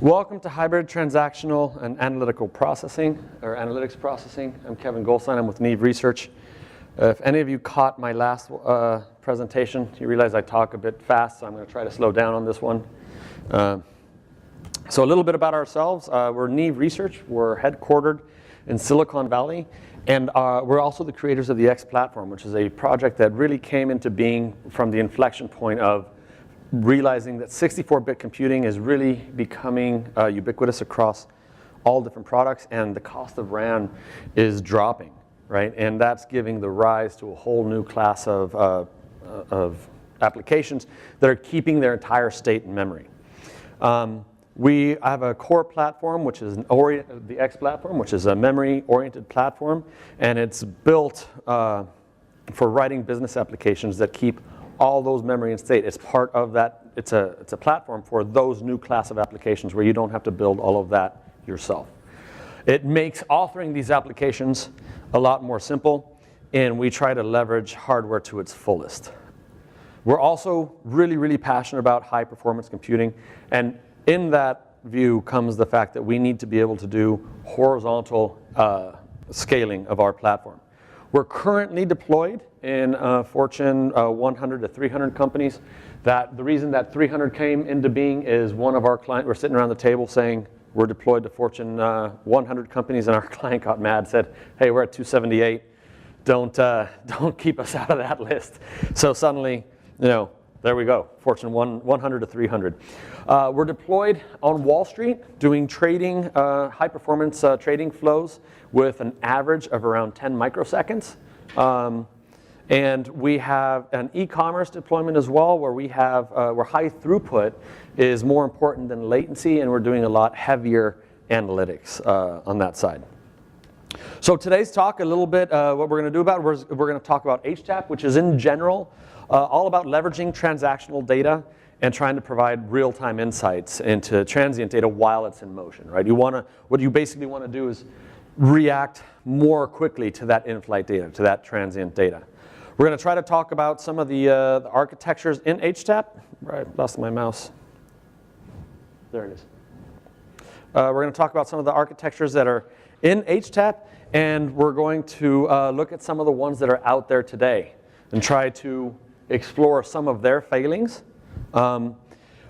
Welcome to Hybrid Transactional and Analytical Processing, or Analytics Processing. I'm Kevin Goldstein. I'm with NEEVE Research. If any of you caught my last presentation, you realize I talk a bit fast, so I'm going to try to slow down on this one. So a little bit about ourselves. We're NEEVE Research. We're headquartered in Silicon Valley, and we're also the creators of the X platform, which is a project that really came into being from the inflection point of realizing that 64-bit computing is really becoming ubiquitous across all different products, and the cost of RAM is dropping, right? And that's giving the rise to a whole new class of applications that are keeping their entire state in memory. We have a core platform, which is the X platform, which is a memory-oriented platform, and it's built for writing business applications that keep all those memory and state. It's part of that. It's a platform for those new class of applications where you don't have to build all of that yourself. It makes authoring these applications a lot more simple, and we try to leverage hardware to its fullest. We're also really, really passionate about high-performance computing, and in that view comes the fact that we need to be able to do horizontal scaling of our platform. We're currently deployed in Fortune 100 to 300 companies. The reason that 300 came into being is one of our clients, we're sitting around the table saying we're deployed to Fortune 100 companies, and our client got mad, said, hey, we're at 278. Don't keep us out of that list. So suddenly, there we go, Fortune 100 to 300. We're deployed on Wall Street doing trading, high-performance trading flows with an average of around 10 microseconds. And we have an e-commerce deployment as well, where we have where high throughput is more important than latency, and we're doing a lot heavier analytics on that side. So today's talk, a little bit, what we're going to do about, we're going to talk about HTAP, which is in general all about leveraging transactional data and trying to provide real-time insights into transient data while it's in motion, right? What you basically want to do is react more quickly to that in-flight data, to that transient data. We're going to try to talk about some of the architectures in HTAP. Right, lost my mouse. There it is. We're going to talk about some of the architectures that are in HTAP, and we're going to look at some of the ones that are out there today and try to explore some of their failings. Then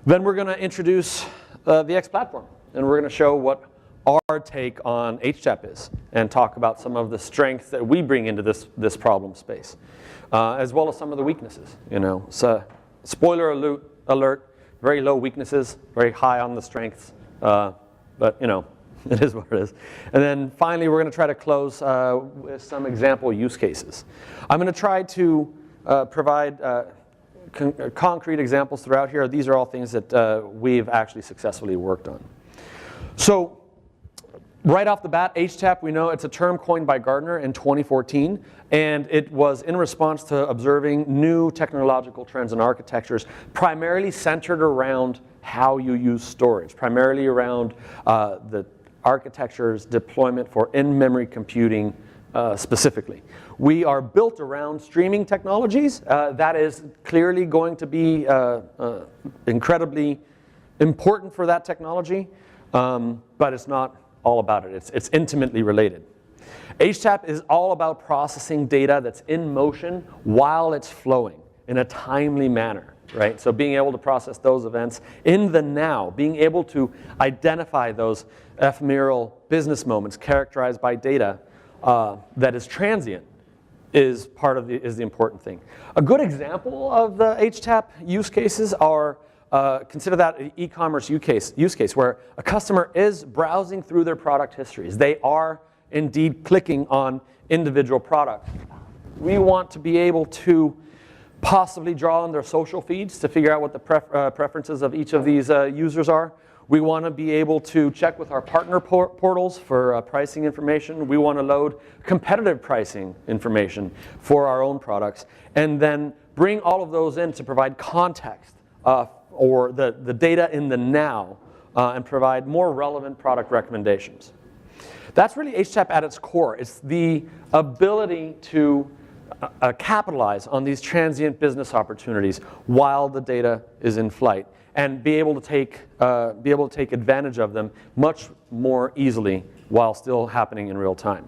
we're going to introduce the X platform, and we're going to show what our take on HTAP is and talk about some of the strengths that we bring into this problem space, as well as some of the weaknesses. So spoiler alert, very low weaknesses, very high on the strengths, but it is what it is. And then finally, we're going to try to close with some example use cases. I'm going to try to provide concrete examples throughout here. These are all things that we've actually successfully worked on. So right off the bat, HTAP, we know it's a term coined by Gartner in 2014, and it was in response to observing new technological trends and architectures, primarily centered around how you use storage, primarily around the architecture's deployment for in-memory computing specifically. We are built around streaming technologies. That is clearly going to be incredibly important for that technology, but it's not all about it. It's intimately related. HTAP is all about processing data that's in motion while it's flowing in a timely manner, right? So being able to process those events in the now, being able to identify those ephemeral business moments characterized by data that is transient is the important thing. A good example of the HTAP use cases are consider that an e-commerce use case where a customer is browsing through their product histories. They are indeed clicking on individual products. We want to be able to possibly draw on their social feeds to figure out what the preferences of each of these users are. We want to be able to check with our partner portals for pricing information. We want to load competitive pricing information for our own products, and then bring all of those in to provide context or the data in the now and provide more relevant product recommendations. That's really HTAP at its core. It's the ability to capitalize on these transient business opportunities while the data is in flight, and be able to take advantage of them much more easily while still happening in real time.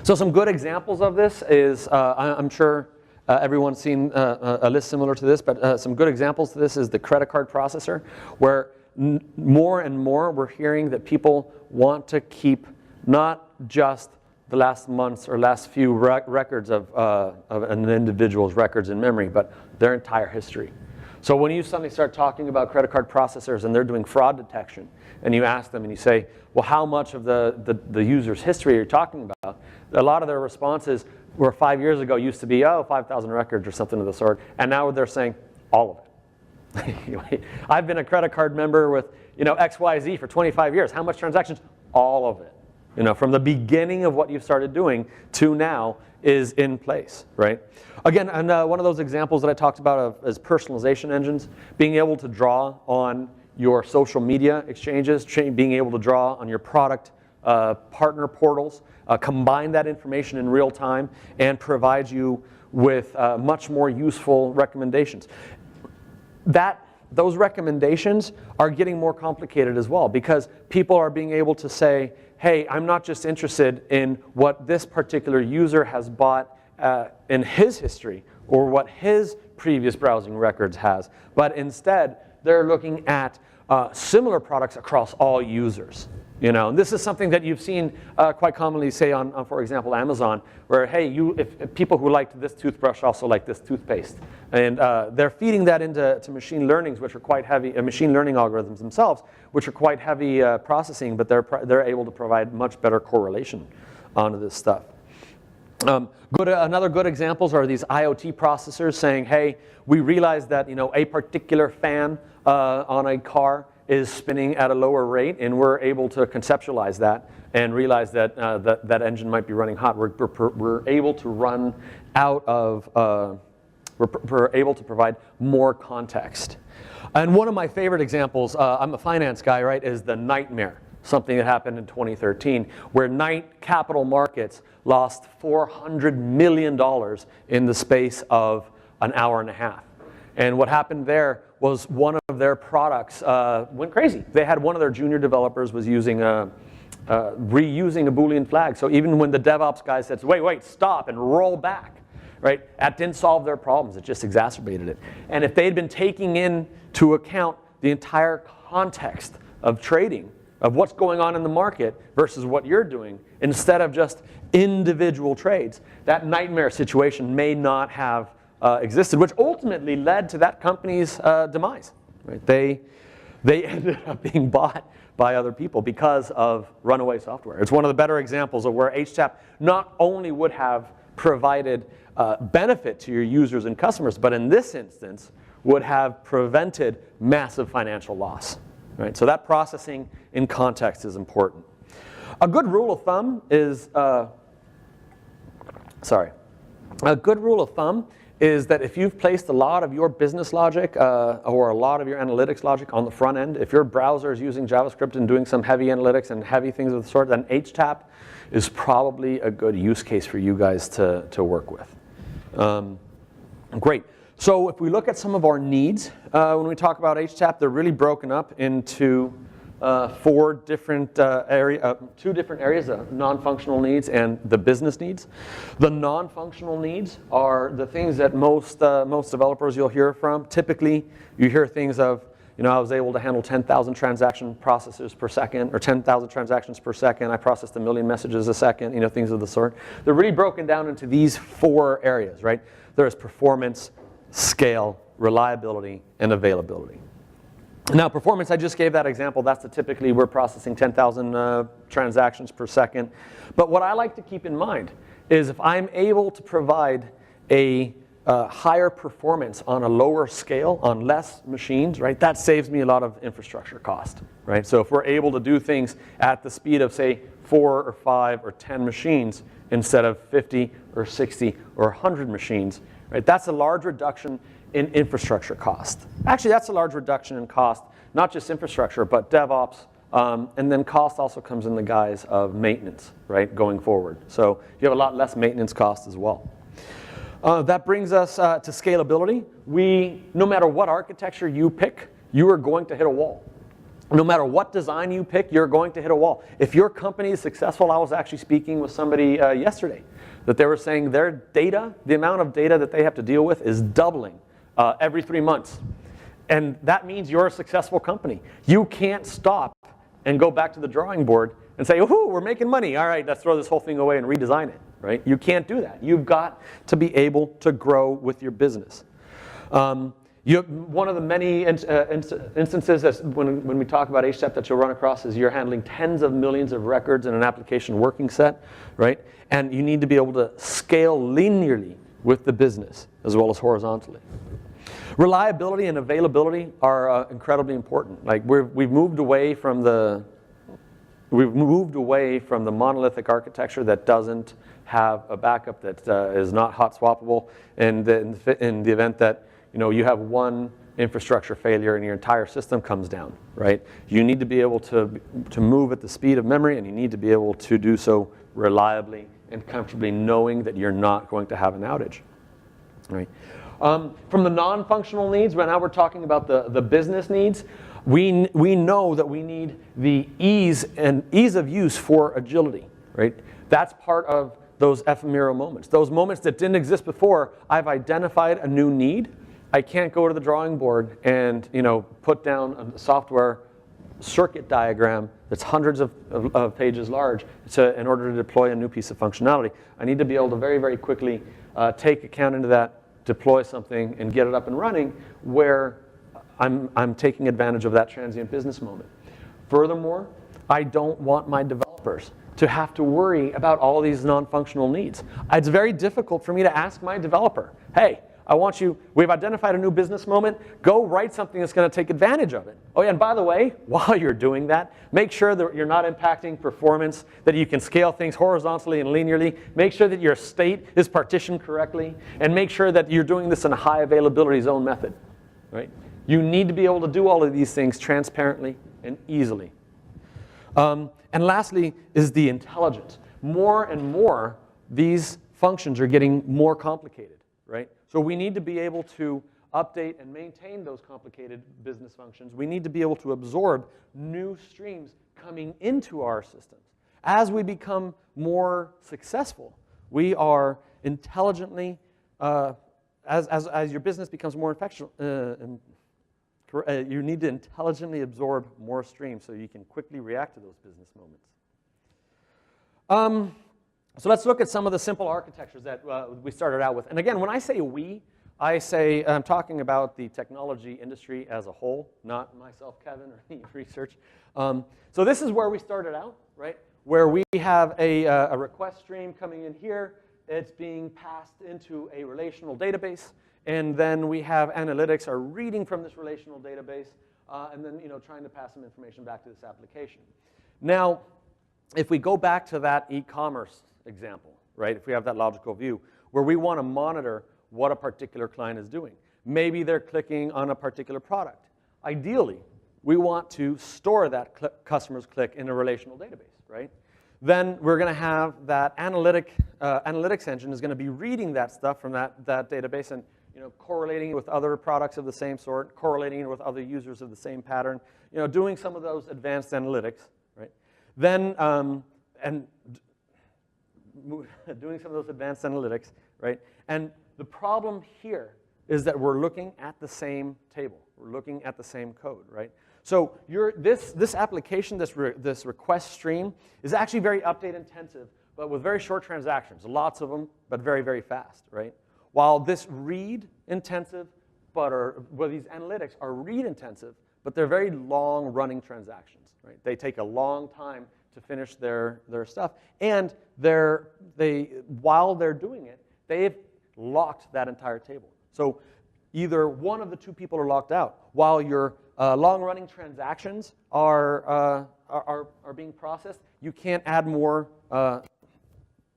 So some good examples of this is, I'm sure everyone's seen a list similar to this, but some good examples to this is the credit card processor, where more and more we're hearing that people want to keep not just the last months or last few records of an individual's records in memory, but their entire history. So when you suddenly start talking about credit card processors and they're doing fraud detection, and you ask them and you say, well, how much of the user's history are you talking about? A lot of their responses were 5 years ago used to be, oh, 5,000 records or something of the sort, and now they're saying all of it. I've been a credit card member with XYZ for 25 years. How much transactions? All of it. From the beginning of what you've started doing to now is in place, right? Again, and one of those examples that I talked about is personalization engines, being able to draw on your social media exchanges, being able to draw on your product partner portals, combine that information in real time, and provide you with much more useful recommendations. Those recommendations are getting more complicated as well, because people are being able to say, hey, I'm not just interested in what this particular user has bought in his history or what his previous browsing records has, but instead they're looking at similar products across all users. And this is something that you've seen quite commonly, say on, for example, Amazon, where hey, if people who liked this toothbrush also like this toothpaste, and they're feeding that into machine learnings, which are quite heavy, machine learning algorithms themselves, which are quite heavy processing, but they're able to provide much better correlation onto this stuff. Another good examples are these IoT processors saying, hey, we realize that a particular fan on a car is spinning at a lower rate, and we're able to conceptualize that and realize that that engine might be running hot. We're able to run out of, we're able to provide more context. And one of my favorite examples, I'm a finance guy, right, is the nightmare. Something that happened in 2013, where Knight Capital Markets lost $400 million in the space of an hour and a half. And what happened there was one of their products went crazy. They had one of their junior developers was using reusing a Boolean flag. So even when the DevOps guy said, wait, stop and roll back, right? That didn't solve their problems. It just exacerbated it. And if they'd been taking into account the entire context of trading, of what's going on in the market versus what you're doing, instead of just individual trades, that nightmare situation may not have existed, which ultimately led to that company's demise. Right? They ended up being bought by other people because of runaway software. It's one of the better examples of where HTAP not only would have provided benefit to your users and customers, but in this instance would have prevented massive financial loss. Right? So that processing in context is important. A good rule of thumb is, that if you've placed a lot of your business logic or a lot of your analytics logic on the front end, if your browser is using JavaScript and doing some heavy analytics and heavy things of the sort, then HTAP is probably a good use case for you guys to work with. Great. So if we look at some of our needs, when we talk about HTAP, they're really broken up into two different areas, non-functional needs and the business needs. The non-functional needs are the things that most developers you'll hear from. Typically, you hear things of, I was able to handle 10,000 transaction processes per second, or 10,000 transactions per second. I processed 1 million messages a second, things of the sort. They're really broken down into these 4 areas, right? There's performance, scale, reliability, and availability. Now, performance, I just gave that example. That's typically we're processing 10,000 transactions per second. But what I like to keep in mind is if I'm able to provide a higher performance on a lower scale, on less machines, right, that saves me a lot of infrastructure cost, right? So if we're able to do things at the speed of, say, 4 or 5 or 10 machines instead of 50 or 60 or 100 machines, right, that's a large reduction in infrastructure cost. Actually, that's a large reduction in cost, not just infrastructure, but DevOps, and then cost also comes in the guise of maintenance, right, going forward. So you have a lot less maintenance cost as well. That brings us to scalability. No matter what architecture you pick you are going to hit a wall. No matter what design you pick, you're going to hit a wall. If your company is successful, I was actually speaking with somebody yesterday that they were saying their data, the amount of data that they have to deal with is doubling every 3 months. And that means you're a successful company. You can't stop and go back to the drawing board and say, "Woohoo, we're making money. All right, let's throw this whole thing away and redesign it." Right? You can't do that. You've got to be able to grow with your business. One of the many instances when we talk about HTAP that you'll run across is you're handling tens of millions of records in an application working set, right? And you need to be able to scale linearly with the business as well as horizontally. Reliability and availability are incredibly important. Like we've moved away from the monolithic architecture that doesn't have a backup, that is not hot swappable, and in the event that you have one infrastructure failure and your entire system comes down, right? You need to be able to move at the speed of memory, and you need to be able to do so reliably and comfortably, knowing that you're not going to have an outage, right? From the non-functional needs, right now we're talking about the business needs. We know that we need the ease of use for agility, right? That's part of those ephemeral moments. Those moments that didn't exist before. I've identified a new need. I can't go to the drawing board and put down a software circuit diagram that's hundreds of pages large in order to deploy a new piece of functionality. I need to be able to very, very quickly take account into that, deploy something, and get it up and running where I'm taking advantage of that transient business moment. Furthermore, I don't want my developers to have to worry about all these non-functional needs. It's very difficult for me to ask my developer, "Hey, we've identified a new business moment, go write something that's going to take advantage of it. Oh yeah, and by the way, while you're doing that, make sure that you're not impacting performance, that you can scale things horizontally and linearly, make sure that your state is partitioned correctly, and make sure that you're doing this in a high availability zone method." Right? You need to be able to do all of these things transparently and easily. And lastly is the intelligence. More and more, these functions are getting more complicated, right? So we need to be able to update and maintain those complicated business functions. We need to be able to absorb new streams coming into our systems. As we become more successful, we are intelligently, as your business becomes more infectious, you need to intelligently absorb more streams so you can quickly react to those business moments. So let's look at some of the simple architectures that we started out with. And again, when I say we, I'm talking about the technology industry as a whole, not myself, Kevin, or NEEVE Research. So this is where we started out, right? Where we have a request stream coming in here. It's being passed into a relational database. And then we have analytics are reading from this relational database, and then trying to pass some information back to this application. Now, if we go back to that e-commerce example, right? If we have that logical view, where we want to monitor what a particular client is doing. Maybe they're clicking on a particular product. Ideally, we want to store that customer's click in a relational database, right? Then we're going to have that analytics engine is going to be reading that stuff from that database and correlating it with other products of the same sort, correlating it with other users of the same pattern, doing some of those advanced analytics, right? Then doing some of those advanced analytics, right? And the problem here is that we're looking at the same table. We're looking at the same code, right? So this application, this request stream, is actually very update intensive, but with very short transactions, lots of them, but very, very fast, right? While this read intensive, these analytics are read intensive, but they're very long running transactions, right? They take a long time to finish their stuff, and while they're doing it, they've locked that entire table. So either one of the two people are locked out. While your long-running transactions are being processed, you can't add more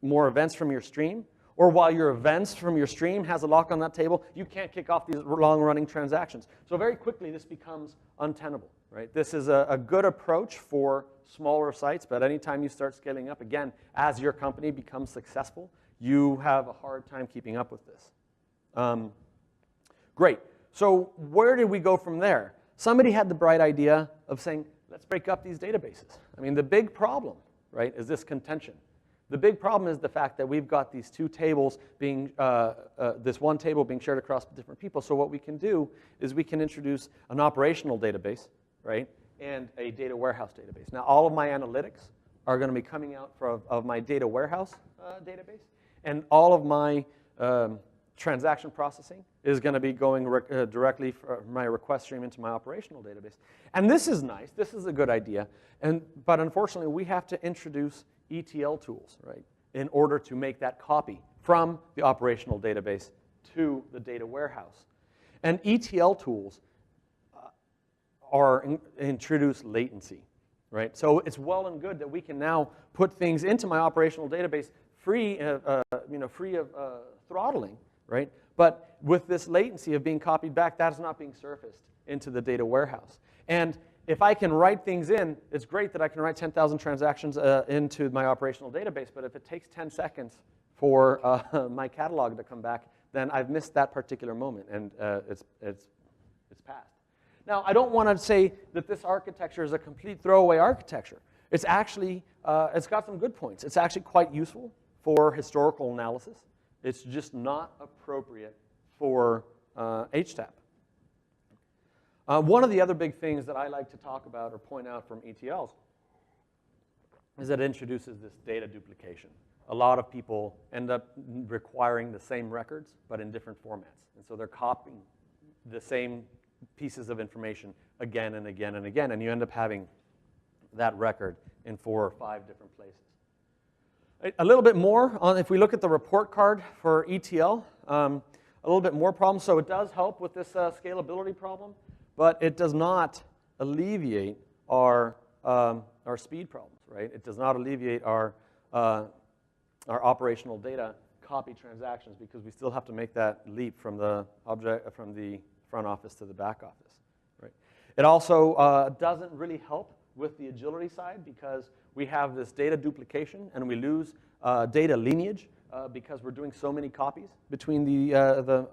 events from your stream. Or while your events from your stream has a lock on that table, you can't kick off these long-running transactions. So very quickly, this becomes untenable, right? This is a good approach for smaller sites, but anytime you start scaling up, again, as your company becomes successful, you have a hard time keeping up with this. Great. So where did we go from there? somebody had the bright idea of saying, let's break up these databases. I mean, the big problem, right, is this contention. The big problem is the fact that we've got these two tables being, this one table being shared across different people. So what we can do is we can introduce an operational database, right, and a data warehouse database. Now, all of my analytics are going to be coming out of my data warehouse database, and all of my transaction processing is going to be going directly from my request stream into my operational database. And this is nice. This is a good idea. But unfortunately, we have to introduce ETL tools, right, in order to make that copy from the operational database to the data warehouse. And ETL tools introduce latency, right? So it's well and good that we can now put things into my operational database free of throttling, right? But with this latency of being copied back, that's not being surfaced into the data warehouse. And if I can write things in, it's great that I can write 10,000 transactions into my operational database, but if it takes 10 seconds for my catalog to come back, then I've missed that particular moment, and it's passed. Now, I don't want to say that this architecture is a complete throwaway architecture. It's actually, it's got some good points. It's actually quite useful for historical analysis. It's just not appropriate for HTAP. One of the other big things that I like to talk about or point out from ETLs is that it introduces this data duplication. A lot of people end up requiring the same records, but in different formats. And so they're copying the same pieces of information again and again and again, and you end up having that record in 4 or 5 different places. A little bit more on, if we look at the report card for ETL, a little bit more problems. So it does help with this scalability problem, but it does not alleviate our speed problems, right? It does not alleviate our operational data copy transactions, because we still have to make that leap from the front office to the back office, right? It also doesn't really help with the agility side, because we have this data duplication and we lose data lineage because we're doing so many copies between the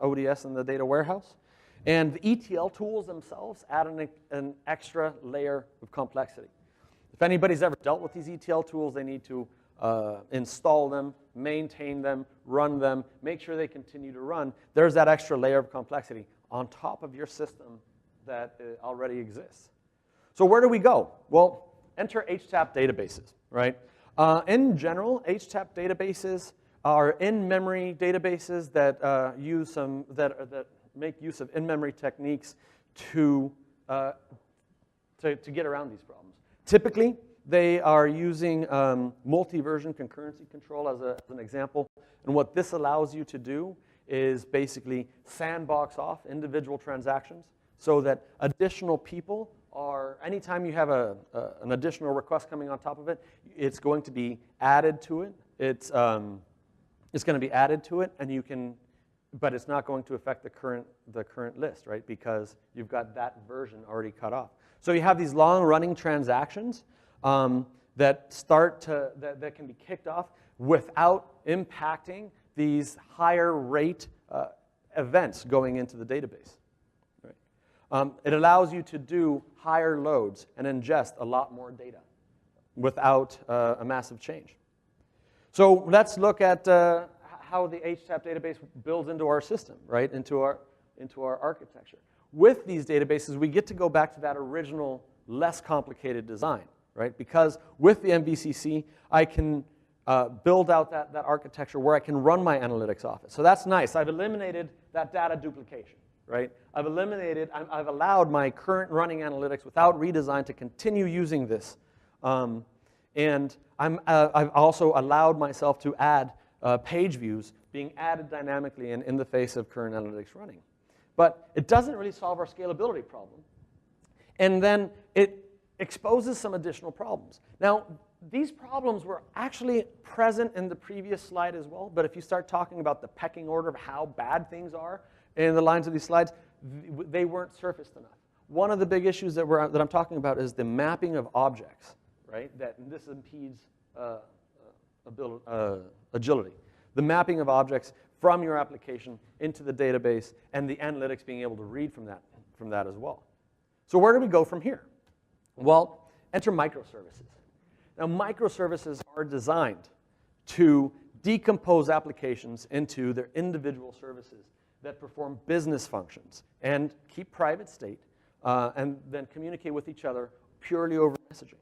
ODS and the data warehouse. And the ETL tools themselves add an extra layer of complexity. If anybody's ever dealt with these ETL tools, they need to install them, maintain them, run them, make sure they continue to run. There's that extra layer of complexity on top of your system that already exists. So where do we go? Well, enter HTAP databases, right? In general, HTAP databases are in-memory databases that that make use of in-memory techniques to get around these problems. Typically, they are using multi-version concurrency control as an example. And what this allows you to do is basically sandbox off individual transactions so that additional people are, anytime you have an additional request coming on top of it, it's going to be added to it. It's going to be added to it, and you can, but it's not going to affect the current list, right? Because you've got that version already cut off. So you have these long-running transactions that can be kicked off without impacting these higher rate events going into the database. Right? It allows you to do higher loads and ingest a lot more data without a massive change. So let's look at how the HTAP database builds into our system, right? Into our architecture. With these databases, we get to go back to that original, less complicated design, right? Because with the MVCC, I can build out that architecture where I can run my analytics off it. So that's nice. I've eliminated that data duplication, right? I've allowed my current running analytics without redesign to continue using this. And I've also allowed myself to add page views being added dynamically in the face of current analytics running. But it doesn't really solve our scalability problem. And then it exposes some additional problems. Now, these problems were actually present in the previous slide as well, but if you start talking about the pecking order of how bad things are in the lines of these slides, they weren't surfaced enough. One of the big issues that I'm talking about is the mapping of objects, right? That this impedes agility. The mapping of objects from your application into the database, and the analytics being able to read from that as well. So where do we go from here? Well, enter microservices. Now, microservices are designed to decompose applications into their individual services that perform business functions and keep private state and then communicate with each other purely over messaging.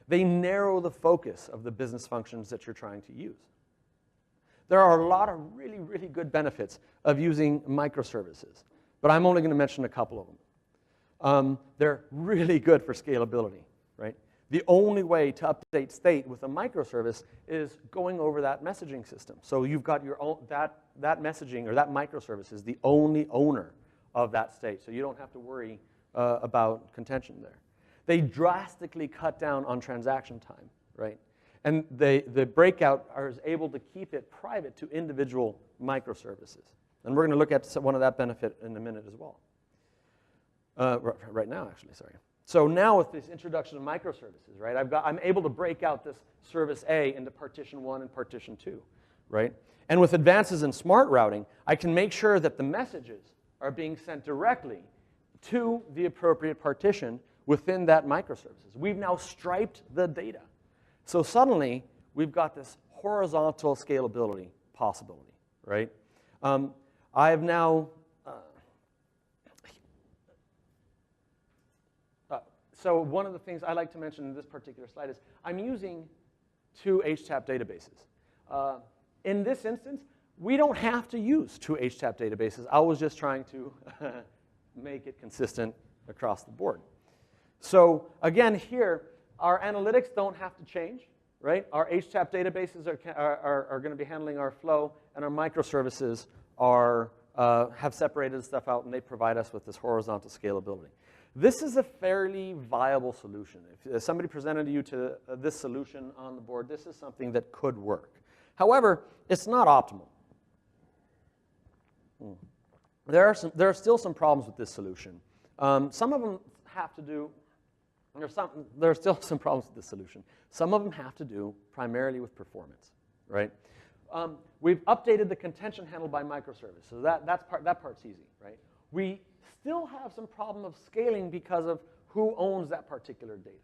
They narrow the focus of the business functions that you're trying to use. There are a lot of really, really good benefits of using microservices, but I'm only going to mention a couple of them. They're really good for scalability, right? The only way to update state with a microservice is going over that messaging system. So you've got your own, that messaging or that microservice is the only owner of that state. So you don't have to worry about contention there. They drastically cut down on transaction time, right? And the breakout is able to keep it private to individual microservices. And we're going to look at one of that benefit in a minute as well. Right now, actually, sorry. So now with this introduction of microservices, right, I'm able to break out this service A into partition 1 and partition 2, right? And with advances in smart routing, I can make sure that the messages are being sent directly to the appropriate partition within that microservices. We've now striped the data. So suddenly, we've got this horizontal scalability possibility, right? I have now, so one of the things I like to mention in this particular slide is I'm using 2 HTAP databases. In this instance, we don't have to use 2 HTAP databases. I was just trying to make it consistent across the board. So again, here, our analytics don't have to change, right? Our HTAP databases are going to be handling our flow, and our microservices have separated stuff out, and they provide us with this horizontal scalability. This is a fairly viable solution. If somebody presented you to this solution on the board, this is something that could work. However, it's not optimal. There are still some problems with this solution. Some of them have to do, there are still some problems with this solution. Some of them have to do primarily with performance, right? We've updated the contention handled by microservice, so that part's easy, right? We still have some problem of scaling because of who owns that particular data.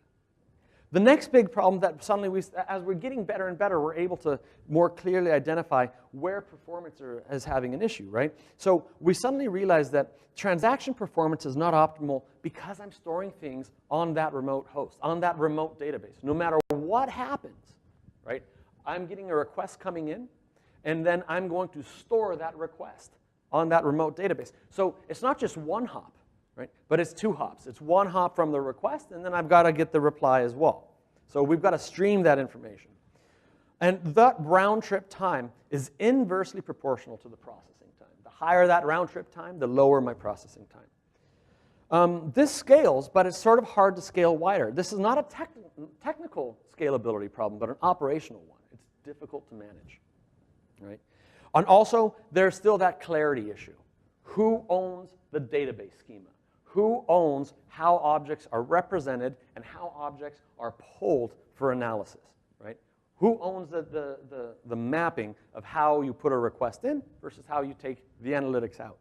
The next big problem that suddenly as we're getting better and better, we're able to more clearly identify where performance is having an issue, right? So we suddenly realize that transaction performance is not optimal because I'm storing things on that remote host, on that remote database. No matter what happens, right? I'm getting a request coming in, and then I'm going to store that request on that remote database. So it's not just one hop, right? But it's 2 hops. It's 1 hop from the request, and then I've got to get the reply as well. So we've got to stream that information. And that round trip time is inversely proportional to the processing time. The higher that round trip time, the lower my processing time. This scales, but it's sort of hard to scale wider. This is not a technical scalability problem, but an operational one. It's difficult to manage, right? And also, there's still that clarity issue. Who owns the database schema? Who owns how objects are represented and how objects are pulled for analysis, right? Who owns the mapping of how you put a request in versus how you take the analytics out?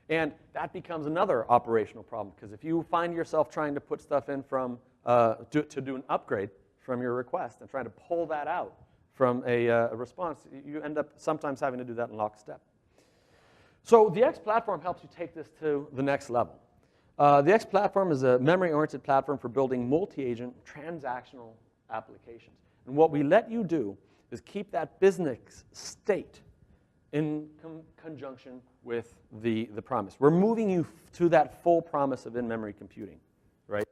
And that becomes another operational problem, because if you find yourself trying to put stuff in from, to do an upgrade from your request and trying to pull that out from a response, you end up sometimes having to do that in lockstep. So the X platform helps you take this to the next level. The X platform is a memory-oriented platform for building multi-agent transactional applications. And what we let you do is keep that business state in conjunction with the promise. We're moving you to that full promise of in-memory computing, right?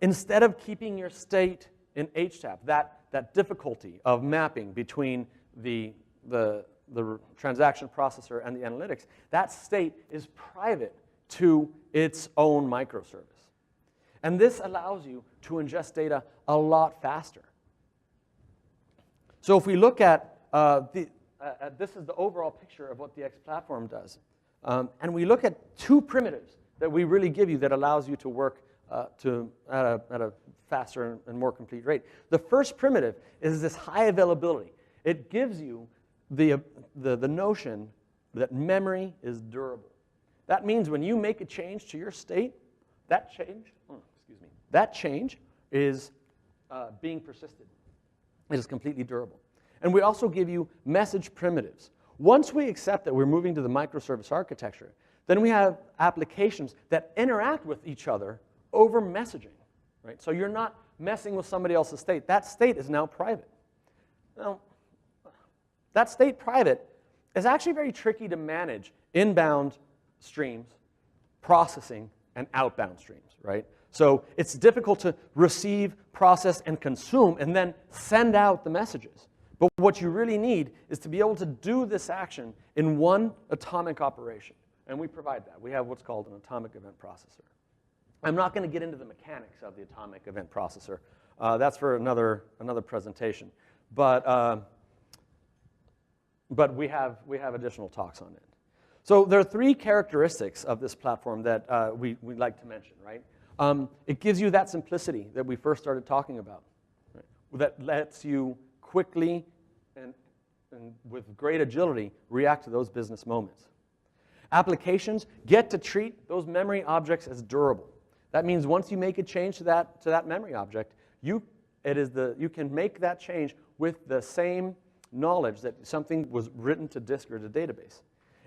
Instead of keeping your state in HTAP, that difficulty of mapping between the transaction processor and the analytics, that state is private to its own microservice. And this allows you to ingest data a lot faster. So if we look at, this is the overall picture of what the X platform does. And we look at 2 primitives that we really give you that allows you to work at a faster and more complete rate. The first primitive is this high availability. It gives you the notion that memory is durable. That means when you make a change to your state, that change, that change is being persisted. It is completely durable. And we also give you message primitives. Once we accept that we're moving to the microservice architecture, then we have applications that interact with each other over messaging, right? So you're not messing with somebody else's state. That state is now private. Now, that state private is actually very tricky to manage inbound streams, processing, and outbound streams, right? So it's difficult to receive, process, and consume, and then send out the messages. But what you really need is to be able to do this action in one atomic operation. And we provide that. We have what's called an atomic event processor. I'm not going to get into the mechanics of the atomic event processor. That's for another presentation. But we have additional talks on it. So there are three characteristics of this platform that we'd like to mention, right? It gives you that simplicity that we first started talking about, right? That lets you quickly and with great agility react to those business moments. Applications get to treat those memory objects as durable. That means once you make a change to that memory object, you can make that change with the same knowledge that something was written to disk or to database.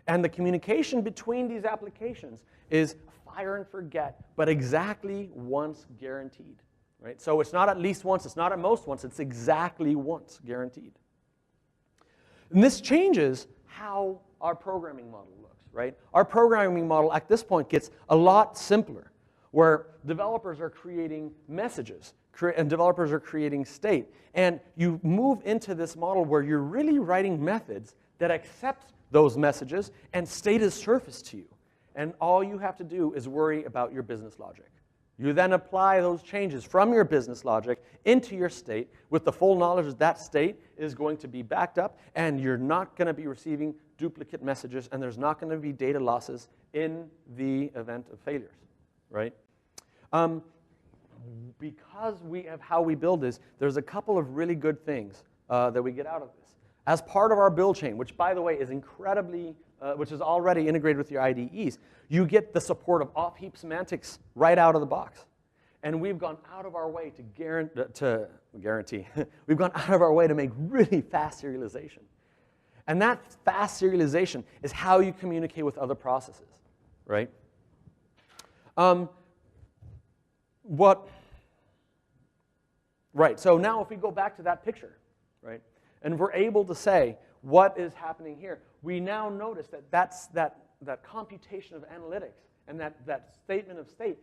And the communication between these applications is fire and forget, but exactly once guaranteed, right? So it's not at least once, it's not at most once, it's exactly once guaranteed. And this changes how our programming model looks, right? Our programming model at this point gets a lot simpler, where developers are creating messages and developers are creating state. And you move into this model where you're really writing methods that accept those messages and state is surfaced to you. And all you have to do is worry about your business logic. You then apply those changes from your business logic into your state with the full knowledge that that state is going to be backed up and you're not going to be receiving duplicate messages and there's not going to be data losses in the event of failures, right? Because we have how we build this, there's a couple of really good things that we get out of this. As part of our build chain, which by the way is incredibly, which is already integrated with your IDEs, you get the support of off-heap semantics right out of the box. And we've gone out of our way to guarantee, we've gone out of our way to make really fast serialization. And that fast serialization is how you communicate with other processes, right? Right, so now if we go back to that picture, right, and we're able to say what is happening here, we now notice that that computation of analytics and that statement of state,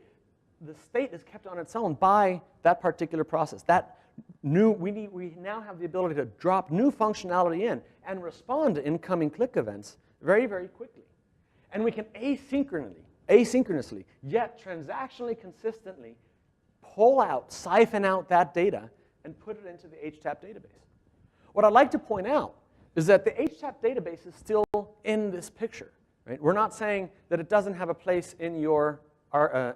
the state is kept on its own by that particular process. We now have the ability to drop new functionality in and respond to incoming click events very, very quickly. And we can asynchronously, yet transactionally consistently siphon out that data and put it into the HTAP database. What I'd like to point out is that the HTAP database is still in this picture, right? We're not saying that it doesn't have a place in your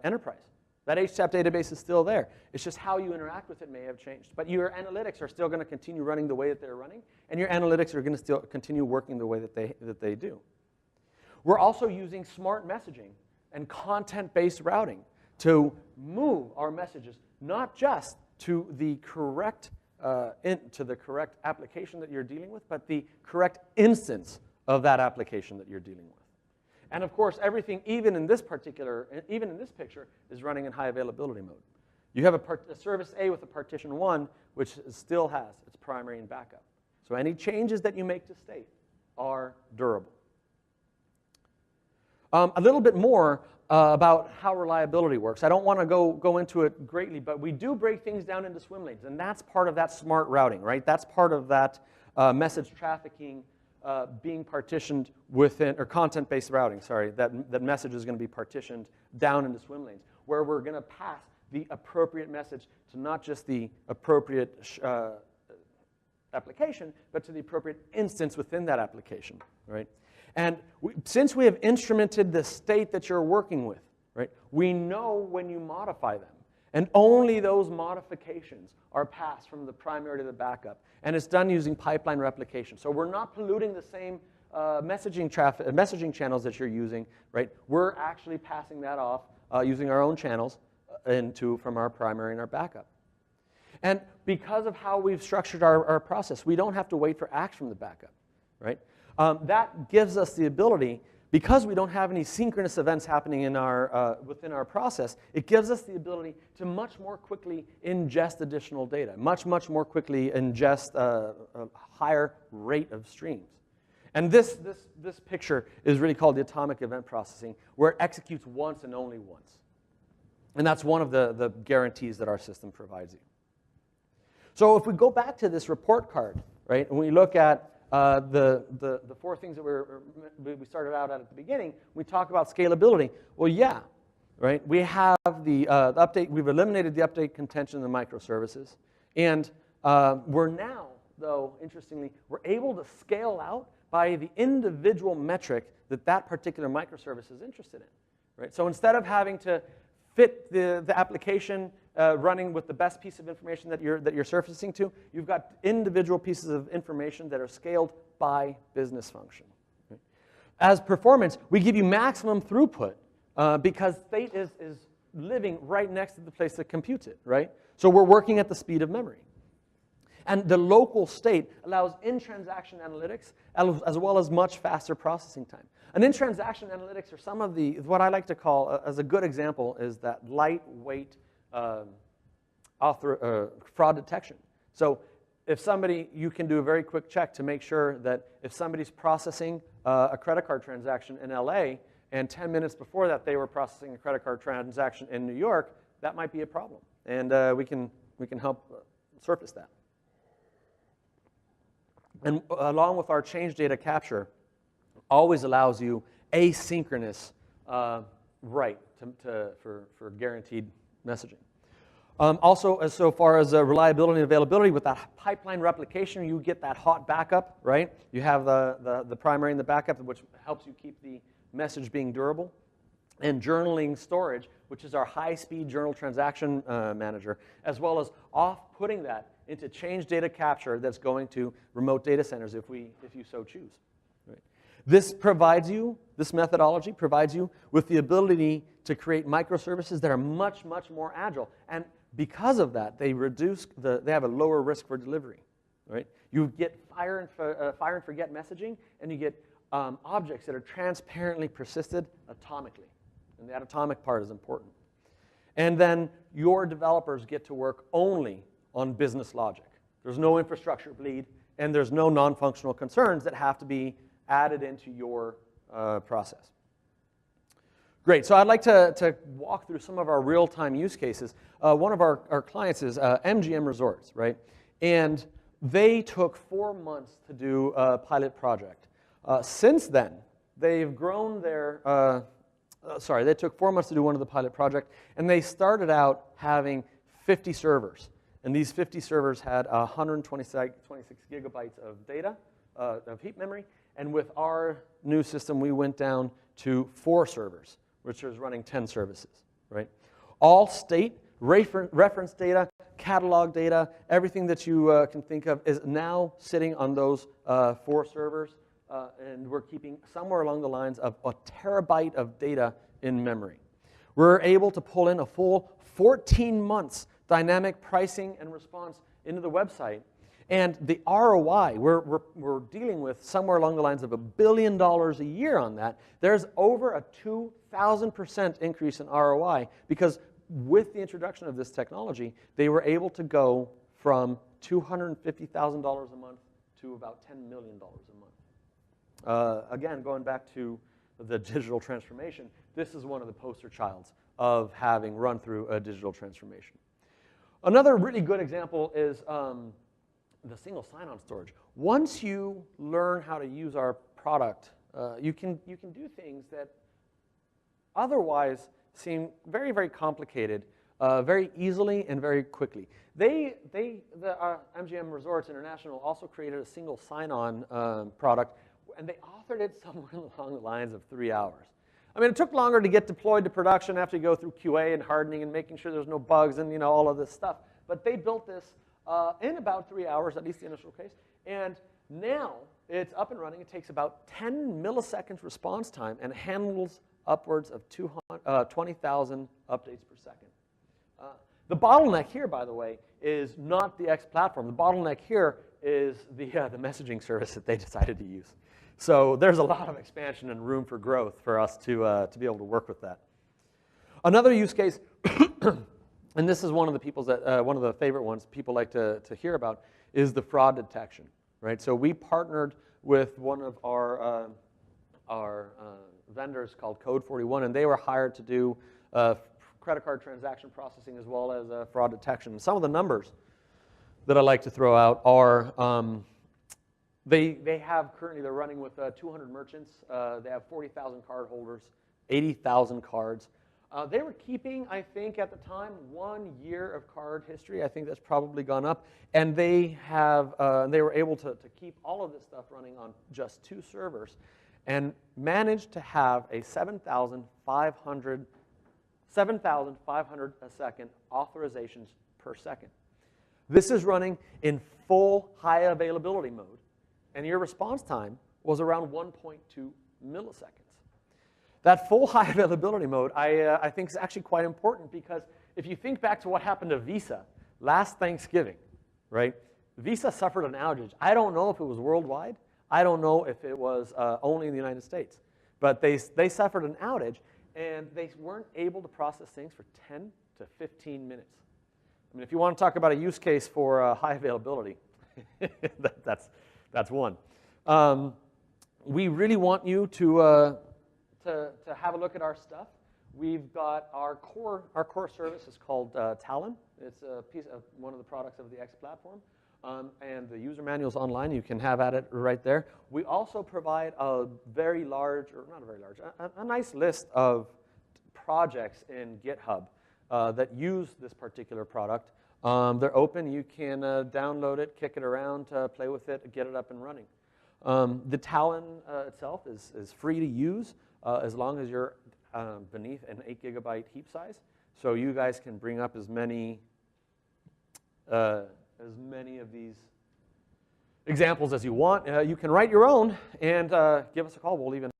enterprise. That HTAP database is still there. It's just how you interact with it may have changed. But your analytics are still going to continue running the way that they're running, and your analytics are going to still continue working the way that they do. We're also using smart messaging and content-based routing to move our messages not just to the correct application that you're dealing with, but the correct instance of that application that you're dealing with. And of course, everything, even in this picture, is running in high availability mode. You have a service A with a partition 1, which still has its primary and backup. So any changes that you make to state are durable. A little bit more about how reliability works. I don't want to go into it greatly, but we do break things down into swim lanes, and that's part of that smart routing, right? That's part of that message trafficking being partitioned within, or content-based routing, sorry, that message is going to be partitioned down into swim lanes, where we're going to pass the appropriate message to not just the appropriate application, but to the appropriate instance within that application, right? And since we have instrumented the state that you're working with, right, we know when you modify them. And only those modifications are passed from the primary to the backup. And it's done using pipeline replication. So we're not polluting the same messaging channels that you're using, right? We're actually passing that off using our own channels from our primary and our backup. And because of how we've structured our process, we don't have to wait for acts from the backup, right? That gives us the ability, because we don't have any synchronous events happening in within our process, it gives us the ability to much more quickly ingest additional data, much more quickly ingest a higher rate of streams. And this picture is really called the atomic event processing, where it executes once and only once. And that's one of the guarantees that our system provides you. So if we go back to this report card, right, and we look at the four things that we started out at the beginning, we talk about scalability. Well, yeah, right? We have the update. We've eliminated the update contention in the microservices. And we're now, though, interestingly, we're able to scale out by the individual metric that particular microservice is interested in, right? So instead of having to fit the application running with the best piece of information that you're surfacing to, you've got individual pieces of information that are scaled by business function. Right? As performance, we give you maximum throughput because state is living right next to the place that computes it, right? So we're working at the speed of memory. And the local state allows in-transaction analytics as well as much faster processing time. And in-transaction analytics are some of what I like to call, as a good example, is that lightweight fraud detection. So if you can do a very quick check to make sure that if somebody's processing a credit card transaction in LA, and 10 minutes before that they were processing a credit card transaction in New York, that might be a problem. And we can help surface that. And along with our change data capture, always allows you asynchronous write for guaranteed messaging. Also, so far as reliability and availability, with that pipeline replication, you get that hot backup, right? You have the primary and the backup, which helps you keep the message being durable. And journaling storage, which is our high-speed journal transaction manager, as well as putting that into change data capture that's going to remote data centers if you so choose. Right? This methodology provides you with the ability to create microservices that are much more agile. And because of that, they have a lower risk for delivery. Right? You get fire and forget messaging, and you get objects that are transparently persisted atomically. And that atomic part is important. And then your developers get to work only on business logic. There's no infrastructure bleed, and there's no non-functional concerns that have to be added into your process. Great, so I'd like to walk through some of our real-time use cases. One of our clients is MGM Resorts, right? And they took 4 months to do a pilot project. Since then, they've grown their, they took 4 months to do one of the pilot project, and they started out having 50 servers. And these 50 servers had 126 gigabytes of data, of heap memory. And with our new system, we went down to 4 servers, which is running 10 services, right? All state, reference data, catalog data, everything that you can think of is now sitting on those 4 servers. And we're keeping somewhere along the lines of a terabyte of data in memory. We're able to pull in a full 14 months dynamic pricing and response into the website. And the ROI, we're dealing with somewhere along the lines of $1 billion a year on that. There's over a 2,000% increase in ROI because with the introduction of this technology, they were able to go from $250,000 a month to about $10 million a month. Again, going back to the digital transformation, this is one of the poster childs of having run through a digital transformation. Another really good example is the single sign-on storage. Once you learn how to use our product, you can do things that otherwise seem very complicated very easily and very quickly. The MGM Resorts International also created a single sign-on product, and they authored it somewhere along the lines of 3 hours. I mean, it took longer to get deployed to production after you go through QA and hardening and making sure there's no bugs and all of this stuff. But they built this in about 3 hours, at least the initial case. And now it's up and running. It takes about 10 milliseconds response time and handles upwards of 20,000 updates per second. The bottleneck here, by the way, is not the X platform. The bottleneck here is the messaging service that they decided to use. So there's a lot of expansion and room for growth for us to be able to work with that. Another use case, and this is one of the favorite ones people like to hear about, is the fraud detection. Right? So we partnered with one of our vendors called Code 41, and they were hired to do credit card transaction processing as well as fraud detection. And some of the numbers that I like to throw out are they have currently, they're running with 200 merchants. They have 40,000 card holders, 80,000 cards. They were keeping, I think at the time, 1 year of card history. I think that's probably gone up. And they were able to keep all of this stuff running on just 2 servers and managed to have a 7,500 a second authorizations per second. This is running in full high availability mode, and your response time was around 1.2 milliseconds. That full high availability mode, I think, is actually quite important, because if you think back to what happened to Visa last Thanksgiving, right? Visa suffered an outage. I don't know if it was worldwide. I don't know if it was only in the United States. But they suffered an outage, and they weren't able to process things for 10 to 15 minutes. I mean, if you want to talk about a use case for high availability, that's one. We really want you to have a look at our stuff. We've got our core service is called Talon. It's a piece of one of the products of the X platform. And the user manual's online. You can have at it right there. We also provide a very large, or not a very large, a nice list of projects in GitHub that use this particular product. They're open. You can download it, kick it around, play with it, get it up and running. The Talon itself is free to use as long as you're beneath an 8 GB heap size. So you guys can bring up as many of these examples as you want. You can write your own and give us a call. We'll even